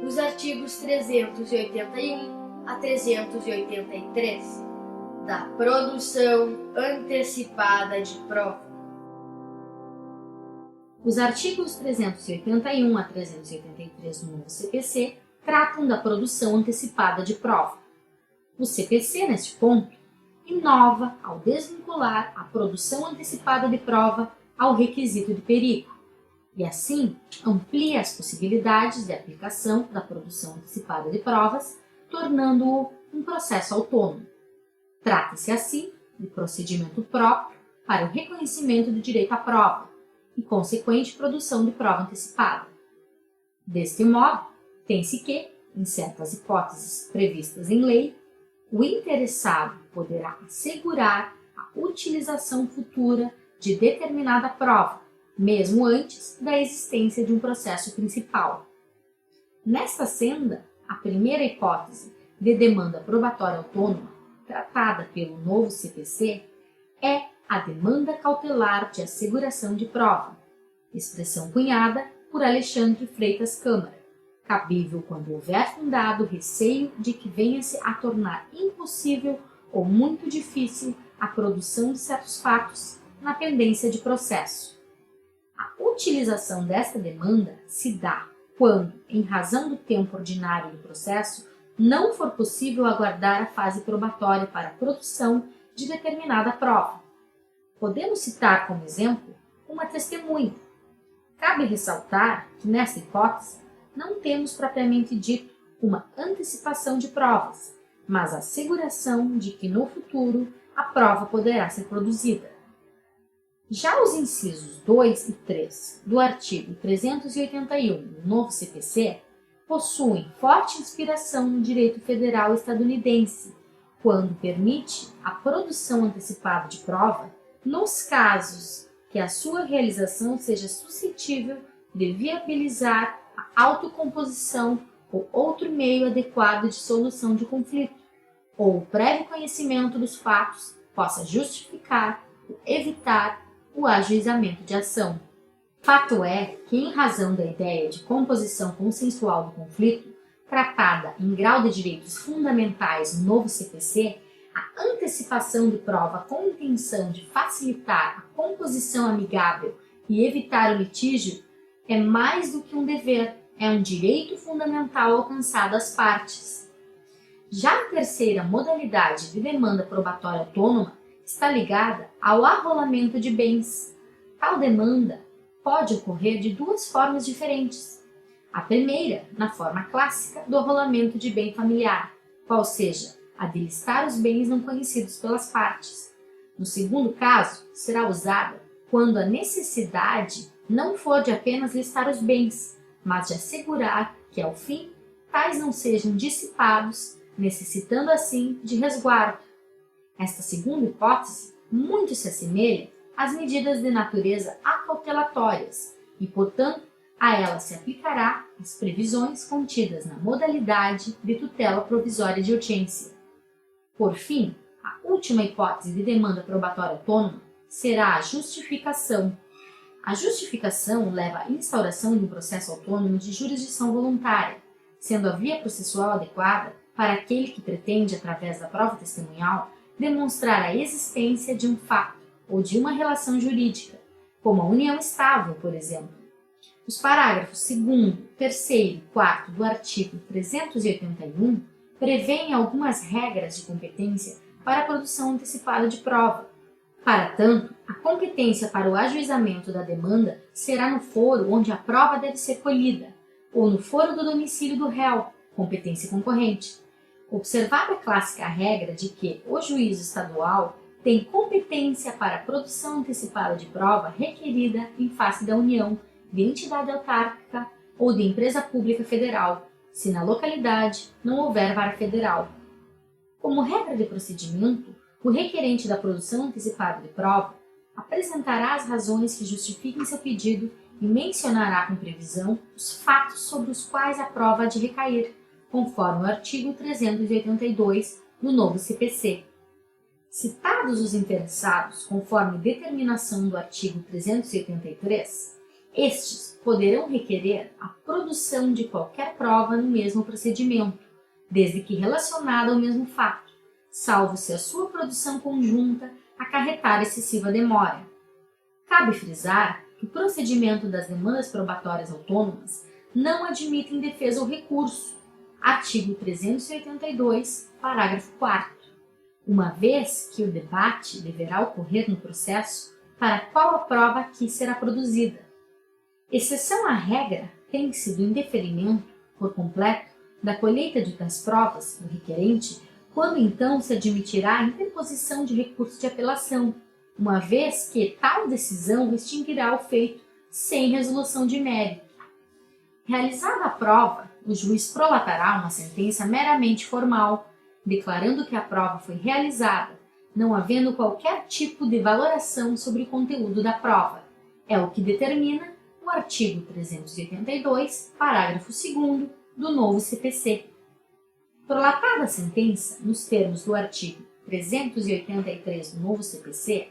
Os artigos 381 a 383 da produção antecipada de prova. Os artigos 381 a 383 do novo CPC tratam da produção antecipada de prova. O CPC, neste ponto, inova ao desvincular a produção antecipada de prova ao requisito de perigo, e assim amplia as possibilidades de aplicação da produção antecipada de provas, tornando-o um processo autônomo. Trata-se, assim, de procedimento próprio para o reconhecimento do direito à prova e consequente produção de prova antecipada. Deste modo, tem-se que, em certas hipóteses previstas em lei, o interessado poderá assegurar a utilização futura de determinada prova, mesmo antes da existência de um processo principal. Nesta senda, a primeira hipótese de demanda probatória autônoma, tratada pelo novo CPC, é a demanda cautelar de asseguração de prova, expressão cunhada por Alexandre Freitas Câmara, cabível quando houver fundado receio de que venha-se a tornar impossível ou muito difícil a produção de certos fatos na pendência de processo. A utilização desta demanda se dá quando, em razão do tempo ordinário do processo, não for possível aguardar a fase probatória para a produção de determinada prova. Podemos citar como exemplo uma testemunha. Cabe ressaltar que, nesta hipótese, não temos propriamente dito uma antecipação de provas, mas a asseguração de que no futuro a prova poderá ser produzida. Já os incisos 2 e 3 do artigo 381 do novo CPC possuem forte inspiração no direito federal estadunidense, quando permite a produção antecipada de prova nos casos que a sua realização seja suscetível de viabilizar a autocomposição ou outro meio adequado de solução de conflito, ou o prévio conhecimento dos fatos possa justificar ou evitar o ajuizamento de ação. Fato é que, em razão da ideia de composição consensual do conflito, tratada em grau de direitos fundamentais no novo CPC, a antecipação de prova com intenção de facilitar a composição amigável e evitar o litígio é mais do que um dever, é um direito fundamental alcançado às partes. Já a terceira modalidade de demanda probatória autônoma está ligada ao arrolamento de bens. Tal demanda pode ocorrer de duas formas diferentes. A primeira, na forma clássica do arrolamento de bem familiar, qual seja, a de listar os bens não conhecidos pelas partes. No segundo caso, será usada quando a necessidade não for de apenas listar os bens, mas de assegurar que, ao fim, tais não sejam dissipados, necessitando assim de resguardo. Esta segunda hipótese muito se assemelha às medidas de natureza acautelatórias e, portanto, a ela se aplicará as previsões contidas na modalidade de tutela provisória de urgência. Por fim, a última hipótese de demanda probatória autônoma será a justificação. A justificação leva à instauração de um processo autônomo de jurisdição voluntária, sendo a via processual adequada para aquele que pretende, através da prova testemunhal, demonstrar a existência de um fato ou de uma relação jurídica, como a união estável, por exemplo. Os parágrafos 2º, 3º e 4º do artigo 381 prevêem algumas regras de competência para a produção antecipada de prova. Para tanto, a competência para o ajuizamento da demanda será no foro onde a prova deve ser colhida, ou no foro do domicílio do réu, competência concorrente. Observada a clássica regra de que o juízo estadual tem competência para a produção antecipada de prova requerida em face da União, de entidade autárquica ou de empresa pública federal, se na localidade não houver vara federal. Como regra de procedimento, o requerente da produção antecipada de prova apresentará as razões que justifiquem seu pedido e mencionará com previsão os fatos sobre os quais a prova há de recair, conforme o artigo 382 do novo CPC. Citados os interessados conforme determinação do artigo 383, Estes poderão requerer a produção de qualquer prova no mesmo procedimento, desde que relacionada ao mesmo fato, salvo se a sua produção conjunta acarretar excessiva demora. Cabe frisar que o procedimento das demandas probatórias autônomas não admite defesa ou recurso, artigo 382, parágrafo 4º, uma vez que o debate deverá ocorrer no processo para qual a prova aqui será produzida. Exceção à regra tem-se do indeferimento, por completo, da colheita de tais provas do requerente, quando então se admitirá a interposição de recurso de apelação, uma vez que tal decisão extinguirá o feito sem resolução de mérito. Realizada a prova, o juiz prolatará uma sentença meramente formal, declarando que a prova foi realizada, não havendo qualquer tipo de valoração sobre o conteúdo da prova. É o que determina o artigo 382, parágrafo 2º do novo CPC. Prolatada a sentença, nos termos do artigo 383 do novo CPC,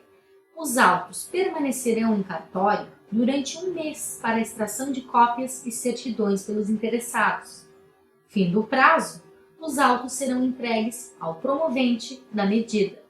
os autos permanecerão em cartório durante 1 mês para a extração de cópias e certidões pelos interessados. Findo o prazo, os autos serão entregues ao promovente da medida.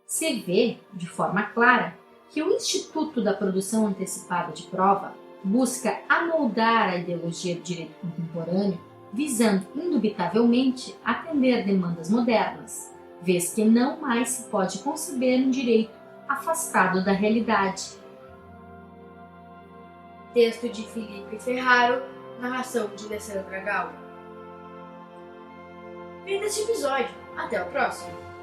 Se vê, de forma clara, que o Instituto da Produção Antecipada de Prova busca amoldar a ideologia do direito contemporâneo, visando indubitavelmente atender demandas modernas, vez que não mais se pode conceber um direito afastado da realidade. Texto de Felipe Ferraro, narração de Alessandra Gal. Fim deste episódio. Até o próximo!